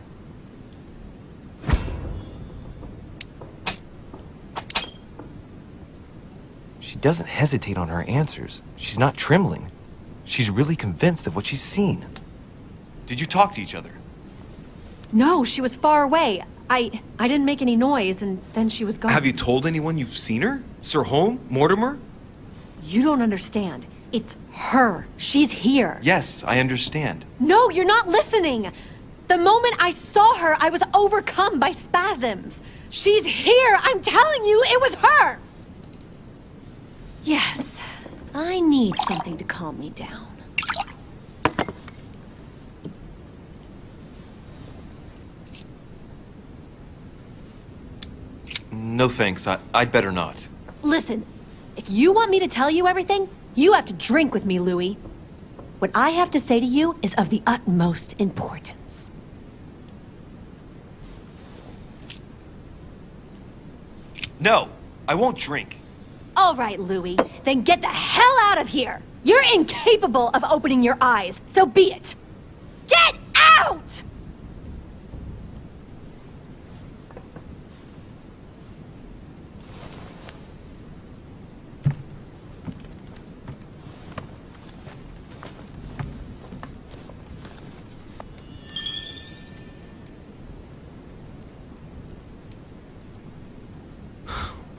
She doesn't hesitate on her answers. She's not trembling. She's really convinced of what she's seen. Did you talk to each other? No, she was far away. I didn't make any noise, and then she was gone. Have you told anyone you've seen her? Sir Holm? Mortimer? You don't understand. It's her. She's here. Yes, I understand. No, you're not listening. The moment I saw her, I was overcome by spasms. She's here. I'm telling you, it was her. Yes, I need something to calm me down. No thanks, I'd better not. Listen, if you want me to tell you everything, you have to drink with me, Louis. What I have to say to you is of the utmost importance. No, I won't drink. All right, Louis, then get the hell out of here! You're incapable of opening your eyes, so be it! Get out!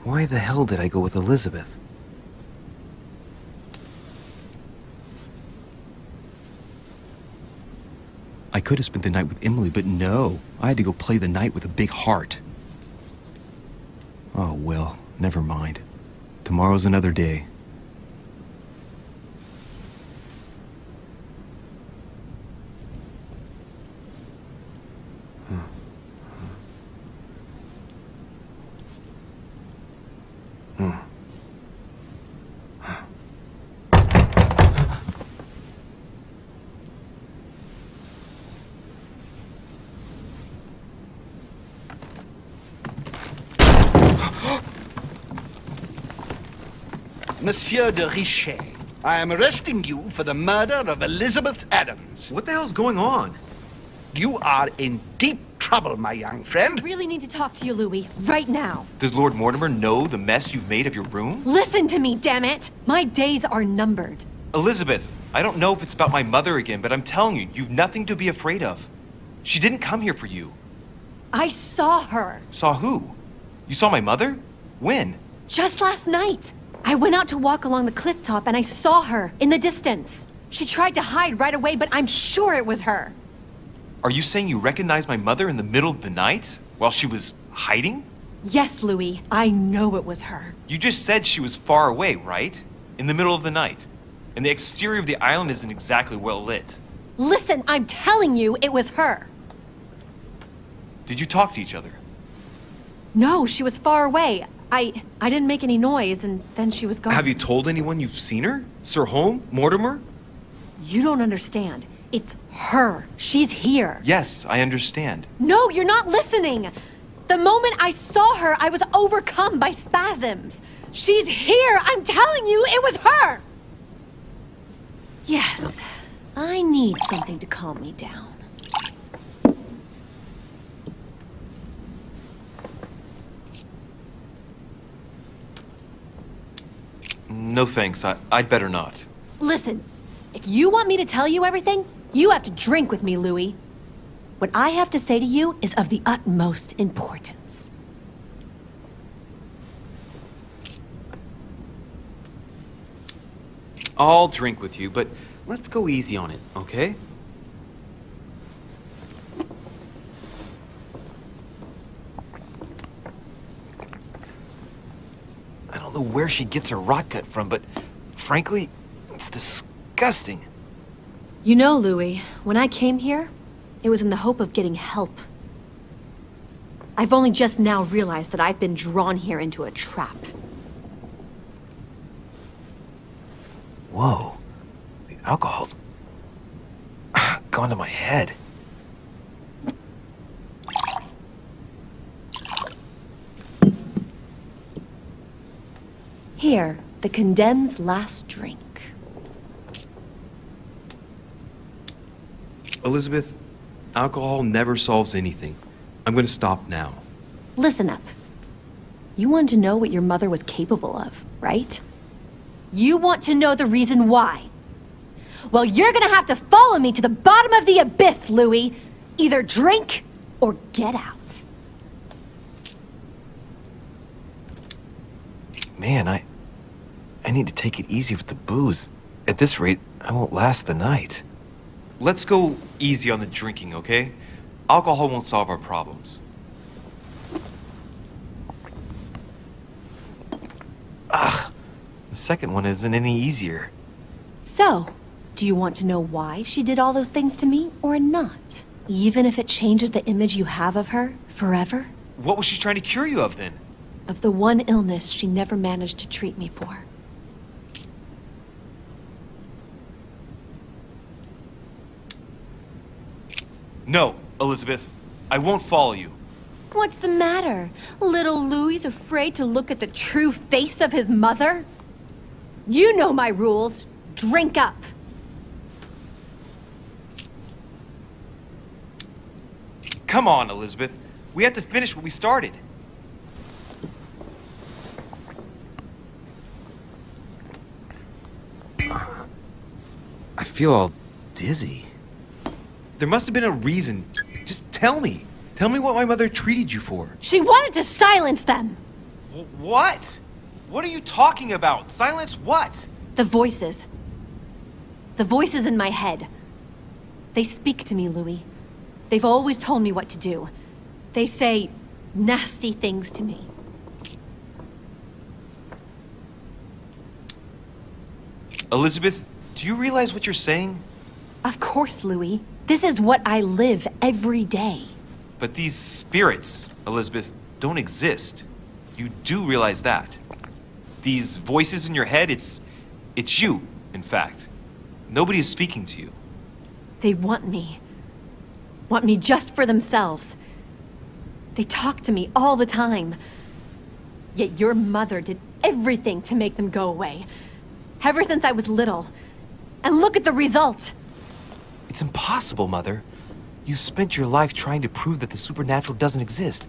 Why the hell did I go with Elizabeth? I could have spent the night with Emily, but no. I had to go play the night with a big heart. Oh well, never mind. Tomorrow's another day. Monsieur De Richet, I am arresting you for the murder of Elizabeth Adams. What the hell's going on? You are in deep trouble, my young friend. I really need to talk to you, Louis, right now. Does Lord Mortimer know the mess you've made of your room? Listen to me, damn it! My days are numbered. Elizabeth, I don't know if it's about my mother again, but I'm telling you, you've nothing to be afraid of. She didn't come here for you. I saw her. Saw who? You saw my mother? When? Just last night. I went out to walk along the cliff top and I saw her in the distance. She tried to hide right away, but I'm sure it was her. Are you saying you recognized my mother in the middle of the night? While she was hiding? Yes, Louis. I know it was her. You just said she was far away, right? In the middle of the night. And the exterior of the island isn't exactly well lit. Listen, I'm telling you, it was her. Did you talk to each other? No, she was far away. I didn't make any noise, and then she was gone. Have you told anyone you've seen her? Sir Holm? Mortimer? You don't understand. It's her. She's here. Yes, I understand. No, you're not listening. The moment I saw her, I was overcome by spasms. She's here. I'm telling you, it was her. Yes, I need something to calm me down. No thanks, I'd better not. Listen, if you want me to tell you everything, you have to drink with me, Louis. What I have to say to you is of the utmost importance. I'll drink with you, but let's go easy on it, okay? I don't know where she gets her rot gut from, but frankly, it's disgusting. You know, Louis, when I came here, it was in the hope of getting help. I've only just now realized that I've been drawn here into a trap. Whoa. The alcohol's gone to my head. Here, the condemned's last drink. Elizabeth, alcohol never solves anything. I'm gonna stop now. Listen up. You want to know what your mother was capable of, right? You want to know the reason why. Well, you're gonna have to follow me to the bottom of the abyss, Louis. Either drink or get out. Man, I need to take it easy with the booze. At this rate, I won't last the night. Let's go easy on the drinking, okay? Alcohol won't solve our problems. Ugh, the second one isn't any easier. So, do you want to know why she did all those things to me or not? Even if it changes the image you have of her forever? What was she trying to cure you of then? Of the one illness she never managed to treat me for. No, Elizabeth. I won't follow you. What's the matter? Little Louis's afraid to look at the true face of his mother? You know my rules. Drink up. Come on, Elizabeth. We have to finish what we started. I feel all dizzy. There must have been a reason. Just tell me. Tell me what my mother treated you for. She wanted to silence them. What? What are you talking about? Silence what? The voices. The voices in my head. They speak to me, Louis. They've always told me what to do. They say nasty things to me. Elizabeth, do you realize what you're saying? Of course, Louis. This is what I live every day. But these spirits, Elizabeth, don't exist. You do realize that. These voices in your head, it's you, in fact. Nobody is speaking to you. They want me. Want me just for themselves. They talk to me all the time. Yet your mother did everything to make them go away. Ever since I was little. And look at the result. It's impossible, Mother. You spent your life trying to prove that the supernatural doesn't exist.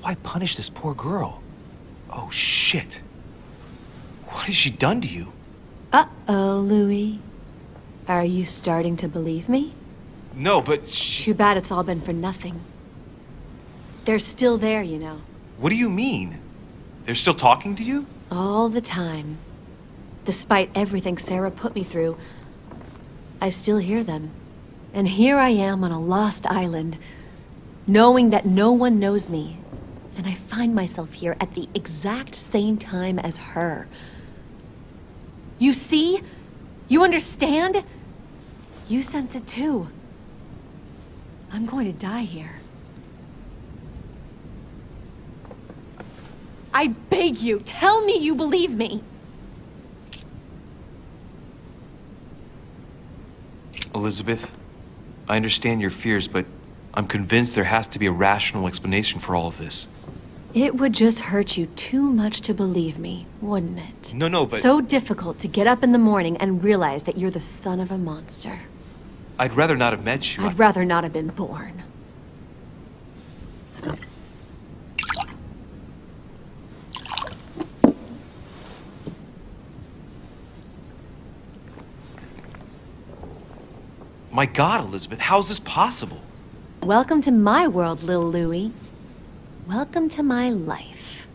Why punish this poor girl? Oh, shit. What has she done to you? Uh-oh, Louis. Are you starting to believe me? No, but Too bad it's all been for nothing. They're still there, you know. What do you mean? They're still talking to you? All the time. Despite everything Sarah put me through, I still hear them. And here I am on a lost island, knowing that no one knows me. And I find myself here at the exact same time as her. You see? You understand? You sense it too. I'm going to die here. I beg you, tell me you believe me. Elizabeth, I understand your fears, but I'm convinced there has to be a rational explanation for all of this. It would just hurt you too much to believe me, wouldn't it? No, but... So difficult to get up in the morning and realize that you're the son of a monster. I'd rather not have met you. I'd rather not have been born. My God, Elizabeth, how is this possible? Welcome to my world, Lil Louie. Welcome to my life.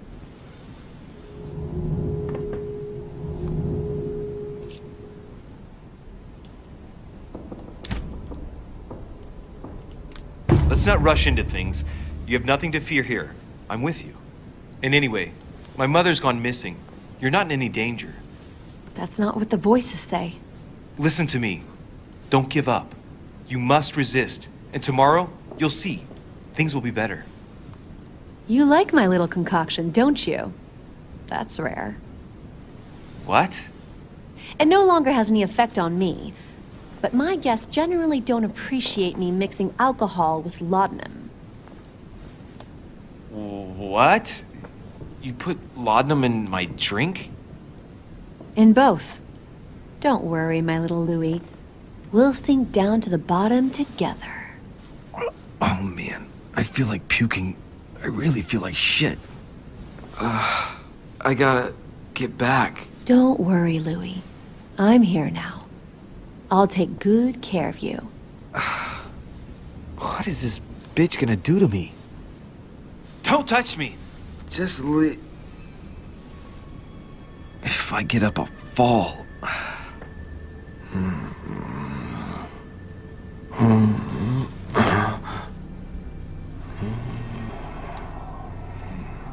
Let's not rush into things. You have nothing to fear here. I'm with you. And anyway, my mother's gone missing. You're not in any danger. That's not what the voices say. Listen to me. Don't give up. You must resist. And tomorrow, you'll see. Things will be better. You like my little concoction, don't you? That's rare. What? It no longer has any effect on me. But my guests generally don't appreciate me mixing alcohol with laudanum. What? You put laudanum in my drink? In both. Don't worry, my little Louis. We'll sink down to the bottom together. Oh man, I feel like puking. I really feel like shit. I gotta get back. Don't worry, Louis. I'm here now. I'll take good care of you. What is this bitch gonna do to me? Don't touch me! Just leave. If I get up, I'll fall.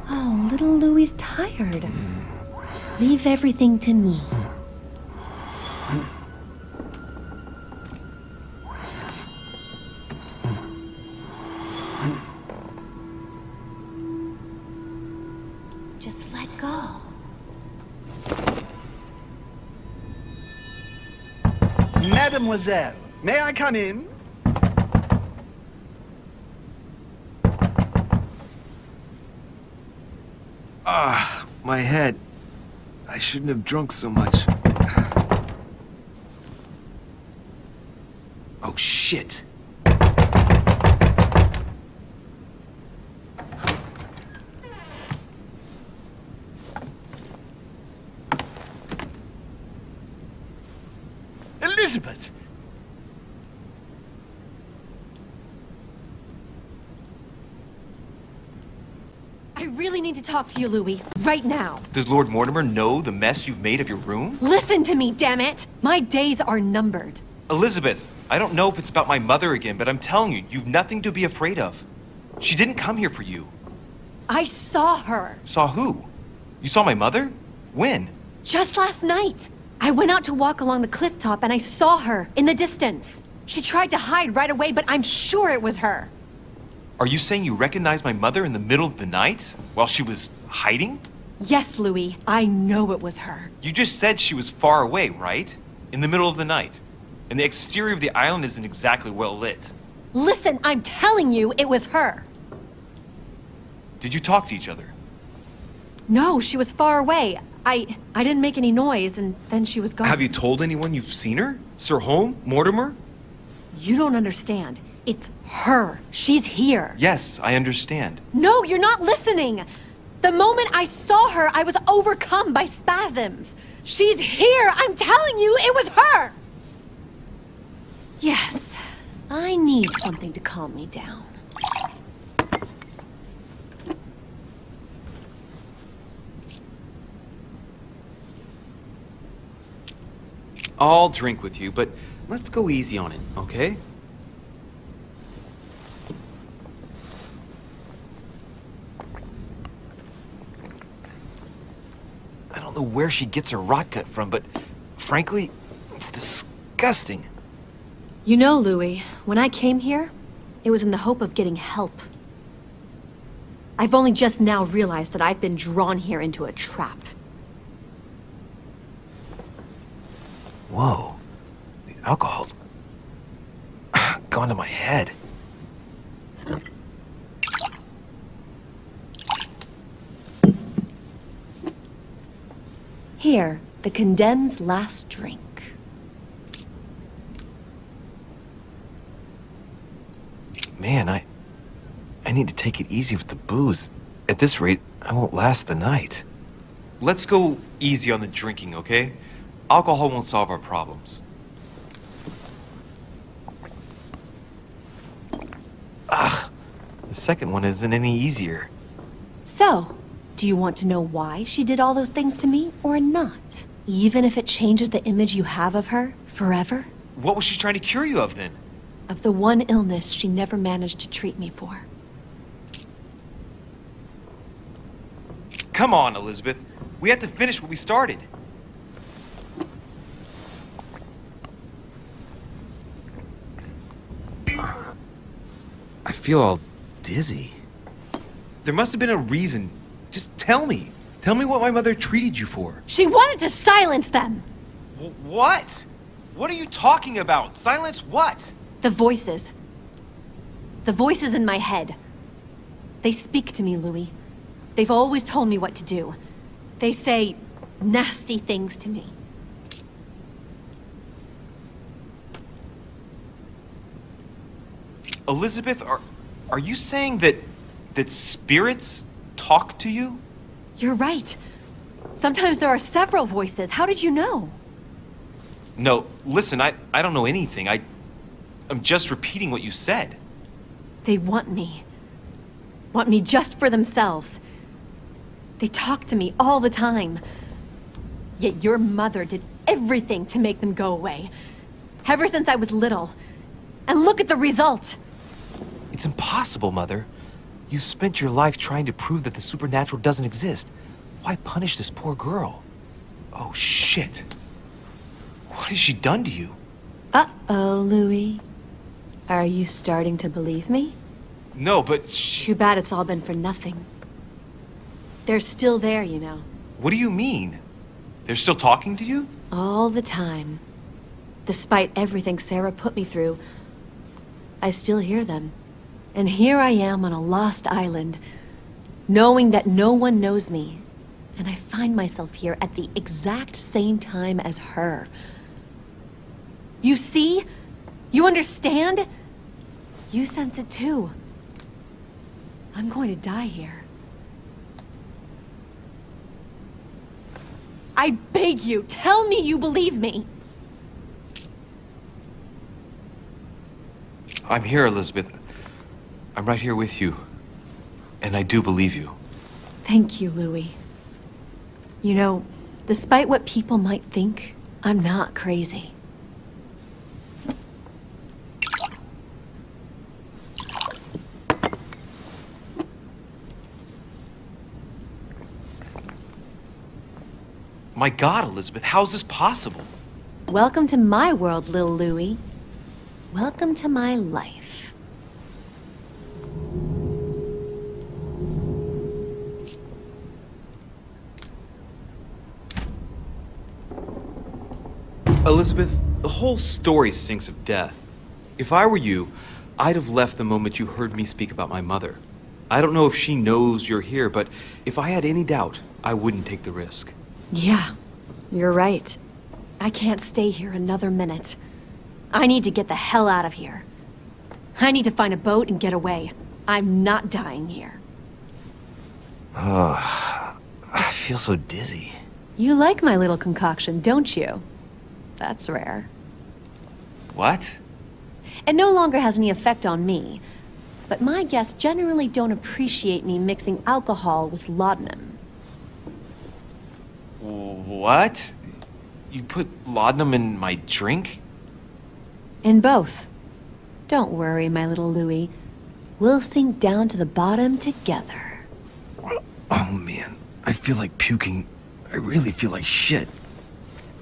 Oh, little Louie's tired. Leave everything to me. Just let go. Mademoiselle, may I come in? My head. I shouldn't have drunk so much. Oh, shit. Elizabeth! I really need to talk to you, Louis, right now. Does Lord Mortimer know the mess you've made of your room? Listen to me, damn it! My days are numbered. Elizabeth, I don't know if it's about my mother again, but I'm telling you, you've nothing to be afraid of. She didn't come here for you. I saw her. Saw who? You saw my mother? When? Just last night. I went out to walk along the cliff top and I saw her in the distance. She tried to hide right away, but I'm sure it was her. Are you saying you recognized my mother in the middle of the night while she was hiding? Yes, Louis, I know it was her. You just said she was far away, right? In the middle of the night. And the exterior of the island isn't exactly well lit. Listen, I'm telling you, it was her. Did you talk to each other? No, she was far away. I didn't make any noise, and then she was gone. Have you told anyone you've seen her? Sir Holm? Mortimer? You don't understand. It's her. She's here. Yes, I understand. No, you're not listening. The moment I saw her, I was overcome by spasms. She's here. I'm telling you, it was her. Yes, I need something to calm me down. I'll drink with you, but let's go easy on it, okay? I don't know where she gets her rot gut from, but frankly, it's disgusting. You know, Louis, when I came here, it was in the hope of getting help. I've only just now realized that I've been drawn here into a trap. Whoa. The alcohol's gone to my head. Here, the condemned's last drink. Man, I need to take it easy with the booze. At this rate, I won't last the night. Let's go easy on the drinking, okay? Alcohol won't solve our problems. Ugh. The second one isn't any easier. So, do you want to know why she did all those things to me, or not? Even if it changes the image you have of her forever? What was she trying to cure you of, then? of the one illness she never managed to treat me for. Come on, Elizabeth. We have to finish what we started. I feel all dizzy. There must have been a reason. Just tell me. Tell me what my mother treated you for. She wanted to silence them! What? What are you talking about? Silence what? The voices. The voices in my head. They speak to me, Louis. They've always told me what to do. They say nasty things to me. Elizabeth, are you saying that spirits talk to you? You're right. Sometimes there are several voices. How did you know? No, listen, I don't know anything. I'm just repeating what you said. They want me. Want me just for themselves. They talk to me all the time. Yet your mother did everything to make them go away. Ever since I was little. And look at the result! It's impossible, Mother. You spent your life trying to prove that the supernatural doesn't exist. Why punish this poor girl? Oh, shit. What has she done to you? Uh-oh, Louis. Are you starting to believe me? No, but Too bad it's all been for nothing. They're still there, you know. What do you mean? They're still talking to you? All the time. Despite everything Sarah put me through, I still hear them. And here I am on a lost island, knowing that no one knows me. And I find myself here at the exact same time as her. You see? You understand? You sense it too. I'm going to die here. I beg you, tell me you believe me. I'm here, Elizabeth. I'm right here with you. And I do believe you. Thank you, Louis. You know, despite what people might think, I'm not crazy. My God, Elizabeth, how's this possible? Welcome to my world, little Louis. Welcome to my life. Elizabeth, the whole story stinks of death. If I were you, I'd have left the moment you heard me speak about my mother. I don't know if she knows you're here, but if I had any doubt, I wouldn't take the risk. Yeah, you're right. I can't stay here another minute. I need to get the hell out of here. I need to find a boat and get away. I'm not dying here. Oh, I feel so dizzy. You like my little concoction, don't you? That's rare. What? It no longer has any effect on me. But my guests generally don't appreciate me mixing alcohol with laudanum. What? You put laudanum in my drink? In both. Don't worry, my little Louis. We'll sink down to the bottom together. Oh man, I feel like puking. I really feel like shit.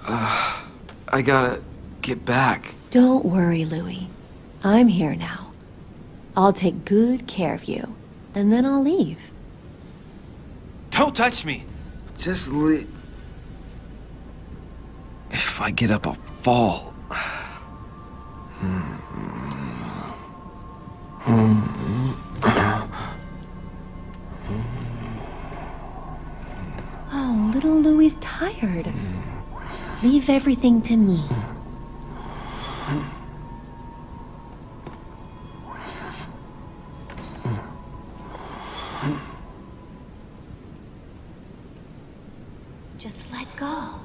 I gotta get back. Don't worry, Louis. I'm here now. I'll take good care of you, and then I'll leave. Don't touch me! Just leave. If I get up, I'll fall. Oh, little Louie's tired. Leave everything to me. Just let go.